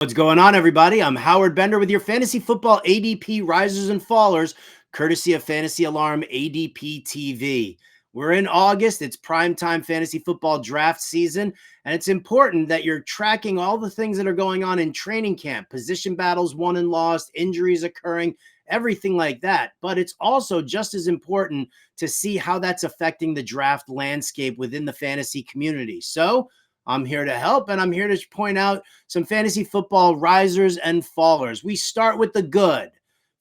What's going on, everybody? I'm Howard Bender with your fantasy football ADP risers and fallers, courtesy of Fantasy Alarm ADP TV. We're in August. It's primetime fantasy football draft season, and it's important that you're tracking all the things that are going on in training camp, position battles won and lost, injuries occurring, everything like that. But it's also just as important to see how that's affecting the draft landscape within the fantasy community. So I'm here to help, and I'm here to point out some fantasy football risers and fallers. We start with the good.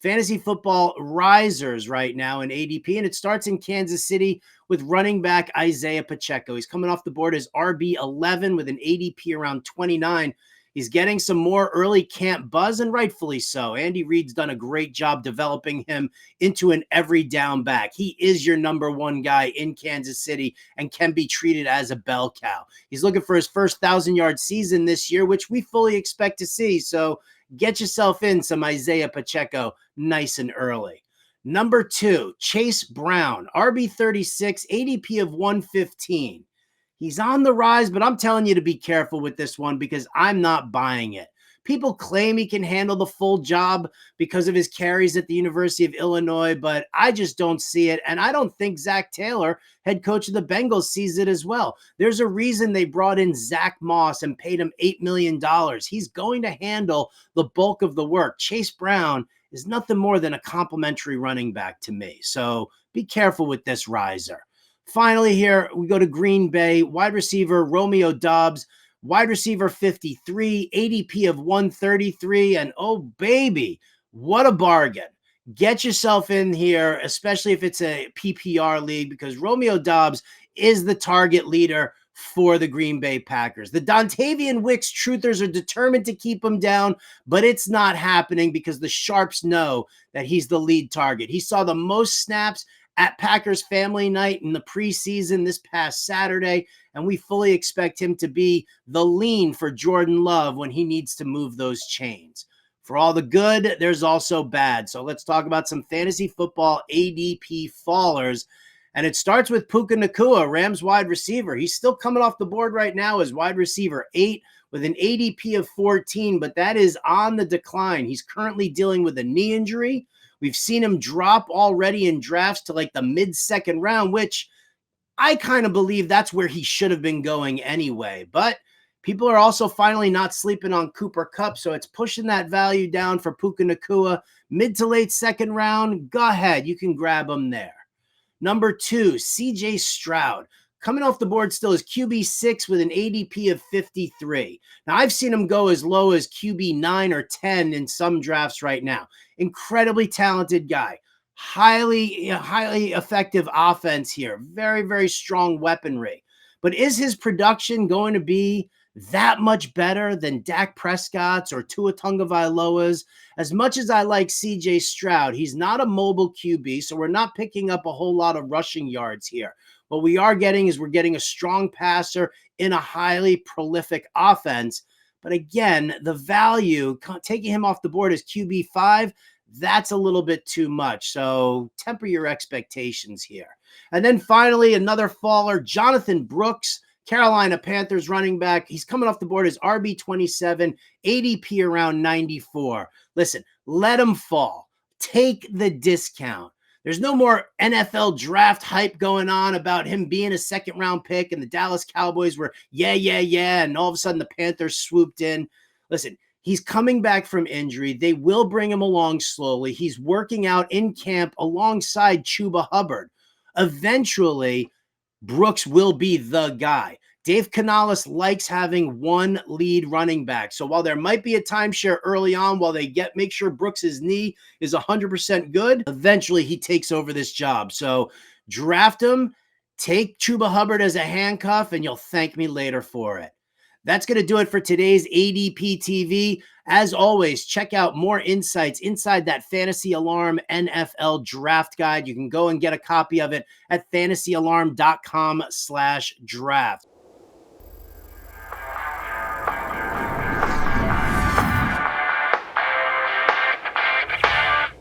Fantasy football risers right now in ADP, and it starts in Kansas City with running back Isiah Pacheco. He's coming off the board as RB11 with an ADP around 29. He's getting some more early camp buzz, and rightfully so. Andy Reid's done a great job developing him into an every down back. He is your number one guy in Kansas City and can be treated as a bell cow. He's looking for his first 1,000-yard season this year, which we fully expect to see. So get yourself in some Isiah Pacheco nice and early. Number 2, Chase Brown, RB36, ADP of 115. He's on the rise, but I'm telling you to be careful with this one because I'm not buying it. People claim he can handle the full job because of his carries at the University of Illinois, but I just don't see it. And I don't think Zach Taylor, head coach of the Bengals, sees it as well. There's a reason they brought in Zach Moss and paid him $8 million. He's going to handle the bulk of the work. Chase Brown is nothing more than a complimentary running back to me. So be careful with this riser. Finally, here we go to Green Bay, wide receiver Romeo Doubs, wide receiver 53, ADP of 133. And oh, baby, what a bargain. Get yourself in here, especially if it's a PPR league, because Romeo Doubs is the target leader for the Green Bay Packers. The Dontavian Wicks truthers are determined to keep him down, but it's not happening because the Sharps know that he's the lead target. He saw the most snaps at Packers Family Night in the preseason this past Saturday, and we fully expect him to be the lean for Jordan Love when he needs to move those chains. For all the good, there's also bad. So let's talk about some fantasy football ADP fallers. And it starts with Puka Nacua, Rams wide receiver. He's still coming off the board right now as wide receiver 8 with an ADP of 14, but that is on the decline. He's currently dealing with a knee injury. We've seen him drop already in drafts to like the mid-second round, which I kind of believe that's where he should have been going anyway. But people are also finally not sleeping on Cooper Kupp, so it's pushing that value down for Puka Nacua. Mid to late second round, go ahead. You can grab him there. Number 2, CJ Stroud. Coming off the board still is QB6 with an ADP of 53. Now, I've seen him go as low as QB9 or 10 in some drafts right now. Incredibly talented guy. Highly effective offense here. Very, very strong weaponry. But is his production going to be that much better than Dak Prescott's or Tua Tagovailoa's? As much as I like CJ Stroud, he's not a mobile QB, so we're not picking up a whole lot of rushing yards here. What we are getting is we're getting a strong passer in a highly prolific offense. But again, the value, taking him off the board as QB5, that's a little bit too much. So temper your expectations here. And then finally, another faller, Jonathon Brooks, Carolina Panthers running back. He's coming off the board as RB27, ADP around 94. Listen, let him fall. Take the discount. There's no more NFL draft hype going on about him being a second-round pick and the Dallas Cowboys were, yeah, and all of a sudden the Panthers swooped in. Listen, he's coming back from injury. They will bring him along slowly. He's working out in camp alongside Chuba Hubbard. Eventually, Brooks will be the guy. Dave Canales likes having one lead running back. So while there might be a timeshare early on while they make sure Brooks's knee is 100% good, eventually he takes over this job. So draft him, take Chuba Hubbard as a handcuff, and you'll thank me later for it. That's going to do it for today's ADP TV. As always, check out more insights inside that Fantasy Alarm NFL Draft Guide. You can go and get a copy of it at fantasyalarm.com/draft.